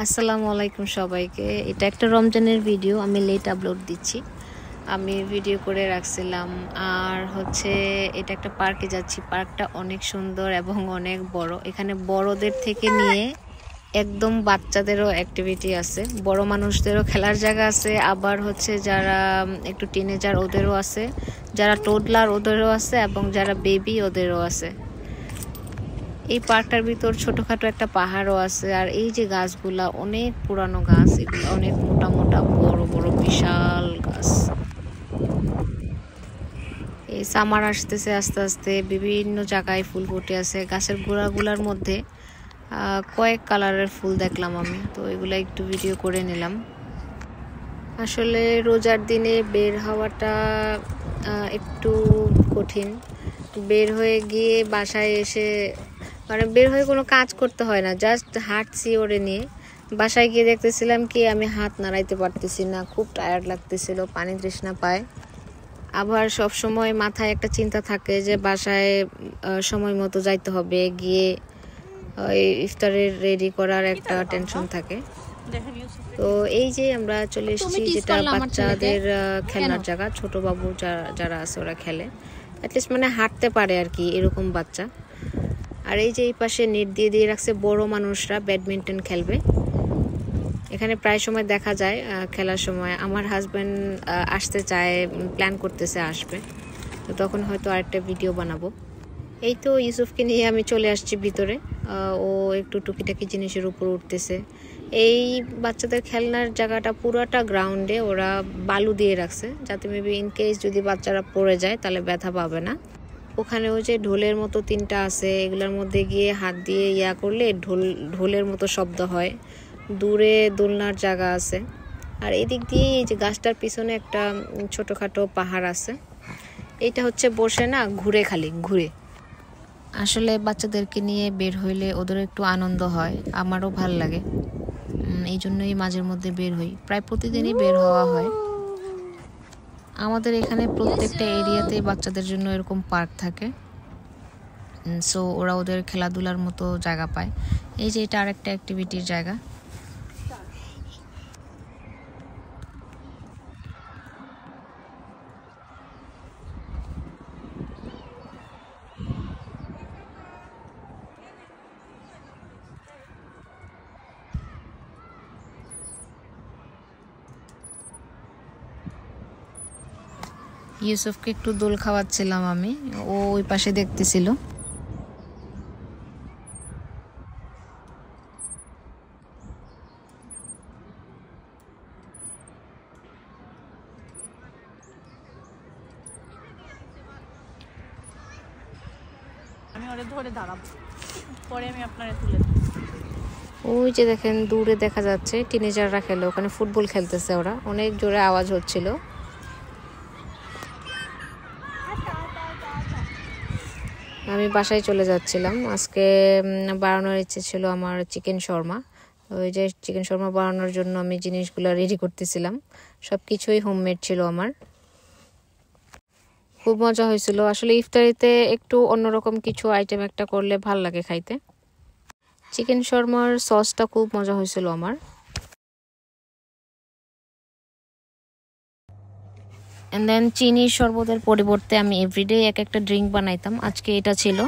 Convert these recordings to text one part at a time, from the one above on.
আসসালামু আলাইকুম সবাইকে। এটা একটা রমজানের ভিডিও, আমি লেট আপলোড দিচ্ছি। আমি ভিডিও করে রাখছিলাম। আর হচ্ছে এটা একটা পার্কে যাচ্ছি। পার্কটা অনেক সুন্দর এবং অনেক বড়। এখানে বড়দের থেকে নিয়ে একদম বাচ্চাদেরও অ্যাক্টিভিটি আছে, বড় মানুষদেরও খেলার জায়গা আছে, আবার হচ্ছে যারা একটু টিনেজার ওদেরও আছে, যারা টোডলার ওদেরও আছে এবং যারা বেবি ওদেরও আছে। এই পার্কটার ভিতর ছোটখাটো একটা পাহাড়ও আছে। আর এই যে গাছগুলা অনেক পুরানো গাছ, এগুলো অনেক মোটা মোটা বড় বড় বিশাল গাছ। এই সামার আসতেছে, আস্তে আস্তে বিভিন্ন জায়গায় ফুল ফুটে আছে। গাছের গোড়াগুলার মধ্যে কয়েক কালারের ফুল দেখলাম আমি, তো এগুলো একটু ভিডিও করে নিলাম। আসলে রোজার দিনে বের হওয়াটা একটু কঠিন। বের হয়ে গিয়ে বাসায় এসে বের হয়ে কোনো কাজ করতে হয় না, জাস্ট হাঁটছি ওরে নিয়ে। বাসায় গিয়ে দেখতেছিলাম কি আমি হাত নাড়াইতে পারতেছি না, খুব টায়ার্ড লাগতেছিল, পানি তৃষ্ণা পায়। আবার সব সময় মাথায় একটা চিন্তা থাকে যে বাসায় সময় মতো যাইতে হবে, গিয়ে ইফতারের রেডি করার একটা টেনশন থাকে। তো এই যে আমরা চলে এসেছি, যেটা বাচ্চাদের খেলনার জায়গা। ছোট বাবু যারা আছে ওরা খেলে, অ্যাটলিস্ট হাঁটতে পারে আর কি, এরকম বাচ্চা। আর এই যে এই পাশে নেট দিয়ে দিয়ে রাখছে, বড় মানুষরা ব্যাডমিন্টন খেলবে। এখানে প্রায় সময় দেখা যায় খেলার সময় আমার হাজব্যান্ড আসতে চায়, প্ল্যান করতেছে আসবে, তো তখন হয়তো আরেকটা ভিডিও বানাবো। এই তো ইউসুফকে নিয়ে আমি চলে আসছি ভিতরে। ও একটু টুকিটাকি জিনিসের উপর উঠতেছে। এই বাচ্চাদের খেলনার জায়গাটা পুরোটা গ্রাউন্ডে ওরা বালু দিয়ে রাখছে, যাতে মেবি ইন কেস যদি বাচ্চারা পড়ে যায় তাহলে ব্যথা পাবে না। ওখানে ওই যে ঢোলের মতো 3টা আছে, এগুলোর মধ্যে গিয়ে হাত দিয়ে ইয়া করলে ঢোলের মতো শব্দ হয়। দূরে দোলনার জায়গা আছে। আর এদিক দিয়ে এই যে গাছটার পিছনে একটা ছোটোখাটো পাহাড় আছে। এইটা হচ্ছে বসে না ঘুরে, খালি ঘুরে। আসলে বাচ্চাদেরকে নিয়ে বের হইলে ওদের একটু আনন্দ হয়, আমারও ভাল লাগে। এই জন্যই মাঝের মধ্যে বের হই, প্রায় প্রতিদিনই বের হওয়া হয়। আমাদের এখানে প্রত্যেকটা এরিয়াতেই বাচ্চাদের জন্য এরকম পার্ক থাকে, সো ওরা ওদের খেলাধুলার মতো জায়গা পায়। এই যে এটা আরেকটা অ্যাক্টিভিটির জায়গা। ইউসুফকে একটু দোল খাওয়াচ্ছিলাম আমি, ও ওই পাশে দেখতেছিল। আমি ওরে ধরে দাঁড়াবো, পরে আমি আপনারে তুলে। ওই যে দেখেন দূরে দেখা যাচ্ছে টিনেজাররা খেলে, ওখানে ফুটবল খেলতেছে ওরা, অনেক জোরে আওয়াজ হচ্ছিল। আমি বাসায় চলে যাচ্ছিলাম। আজকে বানানোর ইচ্ছে ছিল আমার চিকেন শর্মা। ওই যে চিকেন শর্মা বানানোর জন্য আমি জিনিসগুলো রেডি করতেছিলাম, সব কিছুই হোমমেড ছিল আমার। খুব মজা হয়েছিল। আসলে ইফতারিতে একটু অন্যরকম কিছু আইটেম একটা করলে ভাল লাগে খাইতে। চিকেন শর্মার সসটা খুব মজা হয়েছিল আমার। এন্ড দেন চিনির শরবতের পরিবর্তে আমি এভরিডে এক একটা ড্রিঙ্ক বানাইতাম, আজকে এটা ছিল।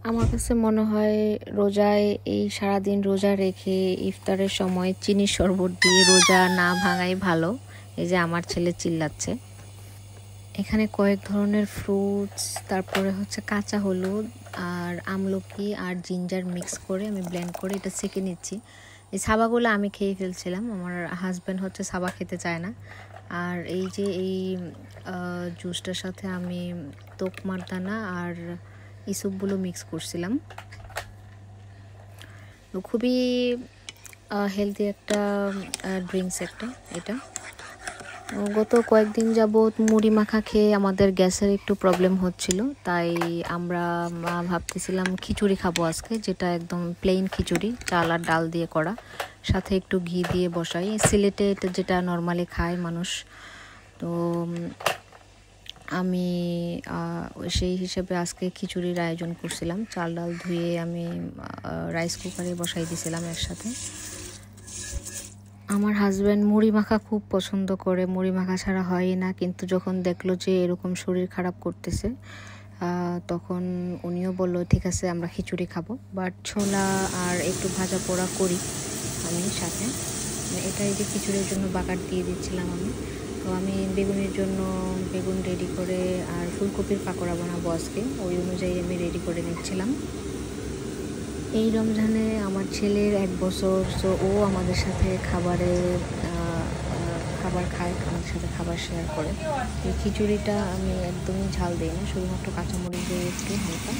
আমার কাছে মনে হয় রোজায় এই সারাদিন রোজা রেখে ইফতারের সময় চিনির শরবত দিয়ে রোজা না ভাঙাই ভালো। এই যে আমার ছেলে চিল্লাচ্ছে। এখানে কয়েক ধরনের ফ্রুটস, তারপরে হচ্ছে কাঁচা হলুদ আর আমলকি আর জিঞ্জার মিক্স করে আমি ব্লেন্ড করে এটা সেঁকে নিচ্ছি। এই সাবাগুলো আমি খেয়ে ফেলছিলাম, আমার হাজব্যান্ড হচ্ছে সাবা খেতে চায় না। আর এই যে এই জুসটার সাথে আমি তোকমার দানা আর ইসুপগুলো মিক্স করছিলাম। খুবই হেলদি একটা ড্রিঙ্কস একটা এটা। গত কয়েকদিন যাবৎ মুড়ি মাখা খেয়ে আমাদের গ্যাসের একটু প্রবলেম হচ্ছিল, তাই আমরা ভাবতেছিলাম খিচুড়ি খাবো আজকে, যেটা একদম প্লেন খিচুড়ি, চাল আর ডাল দিয়ে করা, সাথে একটু ঘি দিয়ে বসাই। সিলেটে এটা যেটা নর্মালি খায় মানুষ, তো আমি সেই হিসেবে আজকে খিচুড়ির আয়োজন করছিলাম। চাল ডাল ধুয়ে আমি রাইস কুকারে বসাই দিয়েছিলাম একসাথে। আমার হাজব্যান্ড মুড়ি মাখা খুব পছন্দ করে, মুড়ি মাখা ছাড়া হয়ই না। কিন্তু যখন দেখলো যে এরকম শরীর খারাপ করতেছে তখন উনিও বললো ঠিক আছে আমরা খিচুড়ি খাবো, বাট ছোলা আর একটু ভাজা পোড়া করি আমি সাথে। এটা এই যে খিচুড়ির জন্য বাগার দিয়ে দিচ্ছিলাম আমি। তো আমি বেগুনের জন্য বেগুন রেডি করে আর ফুলকপির পাকোড়া বানাবো আজকে, ওই অনুযায়ী আমি রেডি করে নিচ্ছিলাম। এই রমজানে আমার ছেলের 1 বছর, তো ও আমাদের সাথে খাবার খায়, আমাদের সাথে খাবার শেয়ার করে। এই খিচুড়িটা আমি একদমই ঝাল দিই না, শুধুমাত্র কাঁচামরিচ দিয়ে একটু হালকা,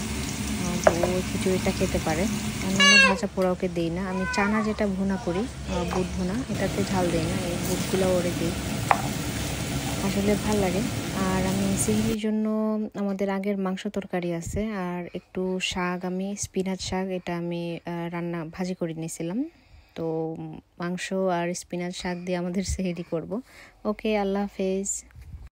তো ও খিচুড়িটা খেতে পারে। অন্যান্য ভাজা পোড়াওকে দিই না। আমি চানা যেটা ভুনা করি, বুট ভুনা, এটাতে ঝাল দিই না, এই বুটগুলো ওরে দিই, আসলে ভাল লাগে। আর আমি সিহির জন্য আমাদের আগের মাংস তরকারি আছে আর একটু শাক, আমি স্পিনাচ শাক এটা আমি ভাজি করে নিয়েছিলাম। তো মাংস আর স্পিনাচ শাক দিয়ে আমাদের সেহরি করব। ওকে, আল্লাহ হাফেজ।